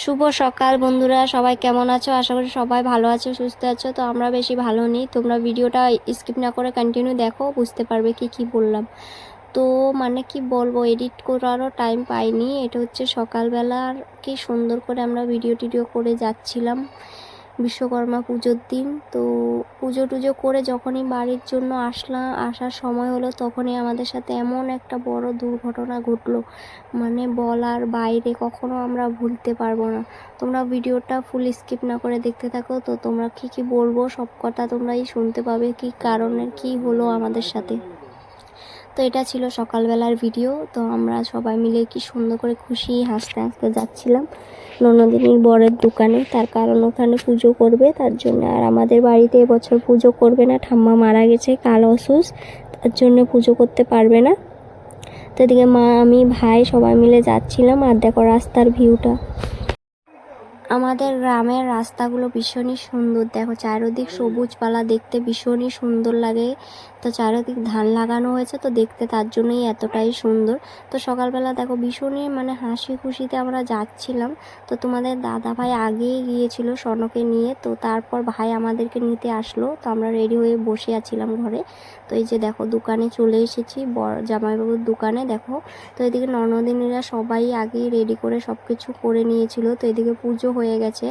শুভ সকাল বন্ধুরা, সবাই কেমন আছো? আশা করি সবাই ভালো আছো, সুস্থ আছো। তো আমরা বেশি ভালো নেই, তোমরা ভিডিওটা স্কিপ না করে কন্টিনিউ দেখো, বুঝতে পারবে কি বললাম। তো মানে কি বলবো, এডিট করারও টাইম পাইনি। এটা হচ্ছে সকালবেলার, কি সুন্দর করে আমরা ভিডিও টিডিও করে যাচ্ছিলাম বিশ্বকর্মা পুজোর দিন। তো পুজো টুজো করে যখনই বাড়ির জন্য আসার সময় হলো, তখনই আমাদের সাথে এমন একটা বড় দুর্ঘটনা ঘটলো, মানে বলার বাইরে, কখনো আমরা ভুলতে পারবো না। তোমরা ভিডিওটা ফুল স্কিপ না করে দেখতে থাকো, তো তোমরা কি বলবো সব কথা তোমরাই শুনতে পাবে, কি কারণের কি হলো আমাদের সাথে। তো এটা ছিল সকালবেলার ভিডিও। তো আমরা সবাই মিলে কি সুন্দর করে খুশি হাসতে হাসতে যাচ্ছিলাম ননদিনীর বরের দোকানে, তার কারণ ওখানে পুজো করবে তার জন্য। আর আমাদের বাড়িতে এবছর পুজো করবে না, ঠাম্মা মারা গেছে, কাল অসুস্থ, তার জন্য পুজো করতে পারবে না। তো এদিকে মা, আমি, ভাই সবাই মিলে যাচ্ছিলাম। আর দেখো রাস্তার ভিউটা, আমাদের গ্রামের রাস্তাগুলো ভীষণই সুন্দর। দেখো চারিদিক সবুজপালা, দেখতে ভীষণই সুন্দর লাগে। তো চারিদিক ধান লাগানো হয়েছে, তো দেখতে তার জন্যই এতটাই সুন্দর। তো সকালবেলা দেখো ভীষণই মানে হাসি খুশিতে আমরা যাচ্ছিলাম। তো তোমাদের দাদা ভাই আগেই গিয়েছিল সনকে নিয়ে, তো তারপর ভাই আমাদেরকে নিতে আসলো। তো আমরা রেডি হয়ে বসে আছিলাম ঘরে। তো এই যে দেখো দোকানে চলে এসেছি, জামাইবাবুর দোকানে। দেখো তো এদিকে ননদিনীরা সবাই আগেই রেডি করে সব কিছু করে নিয়েছিল। তো এদিকে পুজো হয়ে গেছে।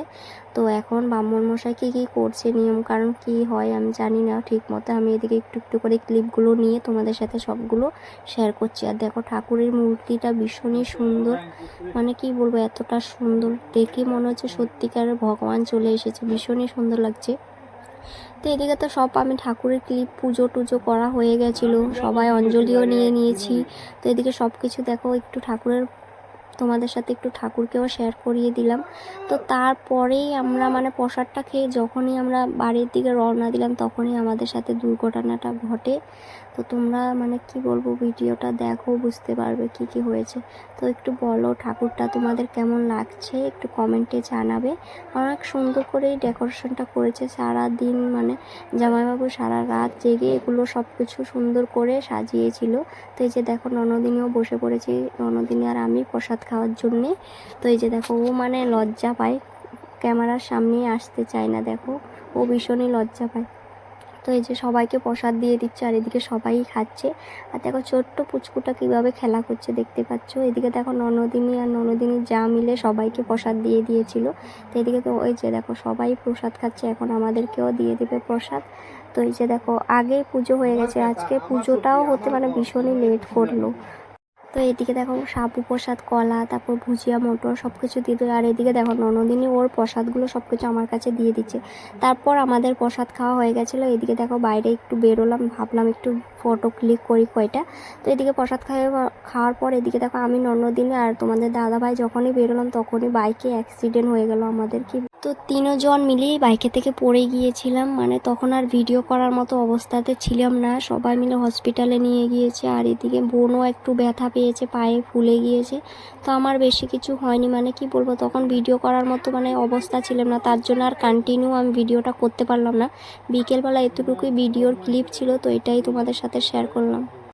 তো এখন ব্রাহ্মণ মশাই কী করছে, নিয়ম কারণ কী হয় আমি জানি না ঠিক মতো। আমি এদিকে একটু একটু করে ক্লিপগুলো নিয়ে তোমাদের সাথে সবগুলো শেয়ার করছি। আর দেখো ঠাকুরের মূর্তিটা ভীষণই সুন্দর, মানে কি বলবো, এতটা সুন্দর দেখে মনে হচ্ছে সত্যিকারের ভগবান চলে এসেছে, ভীষণই সুন্দর লাগছে। তো এদিকে তো সব আমি ঠাকুরের ক্লিপ পুজো টুজো করা হয়ে গেছিলো, সবাই অঞ্জলিও নিয়ে নিয়েছি। তো এদিকে সব কিছু দেখো, একটু ঠাকুরের তোমাদের সাথে একটু ঠাকুরকেও শেয়ার করিয়ে দিলাম। তো তারপরেই আমরা মানে প্রসাদটা খেয়ে যখনই আমরা বাড়ির দিকে রওনা দিলাম, তখনই আমাদের সাথে দুর্ঘটনাটা ঘটে। তো তোমরা মানে কি বলবো, ভিডিওটা দেখো, বুঝতে পারবে কি হয়েছে। তো একটু বলো ঠাকুরটা তোমাদের কেমন লাগছে, একটু কমেন্টে জানাবে। অনেক সুন্দর করে এই ডেকোরেশনটা করেছে সারা দিন, মানে জামাইবাবু সারা রাত জেগে এগুলো সব কিছু সুন্দর করে সাজিয়েছিল। তো এই যে দেখো ননদিনীও বসে পড়েছে, ননদিনী আর আমি প্রসাদ খাওয়ার জন্যে। তো এই যে দেখো ও মানে লজ্জা পায়, ক্যামেরার সামনে আসতে চায় না। দেখো ও ভীষণই লজ্জা পায়। তো এই যে সবাইকে প্রসাদ দিয়ে দিচ্ছে, আর এদিকে সবাই খাচ্ছে। আর দেখো ছোট্ট পুচকুটা কিভাবে খেলা করছে দেখতে পাচ্ছ। এদিকে দেখো ননদিনী আর ননদিনীর যা মিলে সবাইকে প্রসাদ দিয়ে দিয়েছিল। তো এদিকে তো ওই যে দেখো সবাই প্রসাদ খাচ্ছে, এখন আমাদেরকেও দিয়ে দেবে প্রসাদ। তো এই যে দেখো আগে পুজো হয়ে গেছে, আজকে পুজোটাও হতে মানে ভীষণই লেট করলো। তো এদিকে দেখো সাবু প্রসাদ, কলা, তারপর ভুজিয়া, মটর সব কিছু দিয়ে দিল। আর এদিকে দেখো ননদিনী ওর প্রসাদগুলো সব কিছু আমার কাছে দিয়ে দিচ্ছে। তারপর আমাদের প্রসাদ খাওয়া হয়ে গেছিলো। এদিকে দেখো বাইরে একটু বেরোলাম, ভাবলাম একটু ফটো ক্লিক করি কয়টা। তো এদিকে প্রসাদ খাওয়ার পর এদিকে দেখো আমি, ননদিনী আর তোমাদের দাদাভাই যখনই বেরোলাম, তখনই বাইকে অ্যাক্সিডেন্ট হয়ে গেল আমাদের। কি তো তিনজন মিলেই বাইকে থেকে পড়ে গিয়েছিলাম, মানে তখন আর ভিডিও করার মতো অবস্থাতে ছিলাম না। সবাই মিলে হসপিটালে নিয়ে গিয়েছে। আর এদিকে বোনও একটু ব্যথা পেয়েছে, পায়ে ফুলে গিয়েছে। তো আমার বেশি কিছু হয়নি, মানে কি বলবো, তখন ভিডিও করার মতো মানে অবস্থা ছিলাম না, তার জন্য আর কন্টিনিউ আমি ভিডিওটা করতে পারলাম না। বিকেলবেলা এতটুকুই ভিডিওর ক্লিপ ছিল, তো এটাই তোমাদের সাথে শেয়ার করলাম।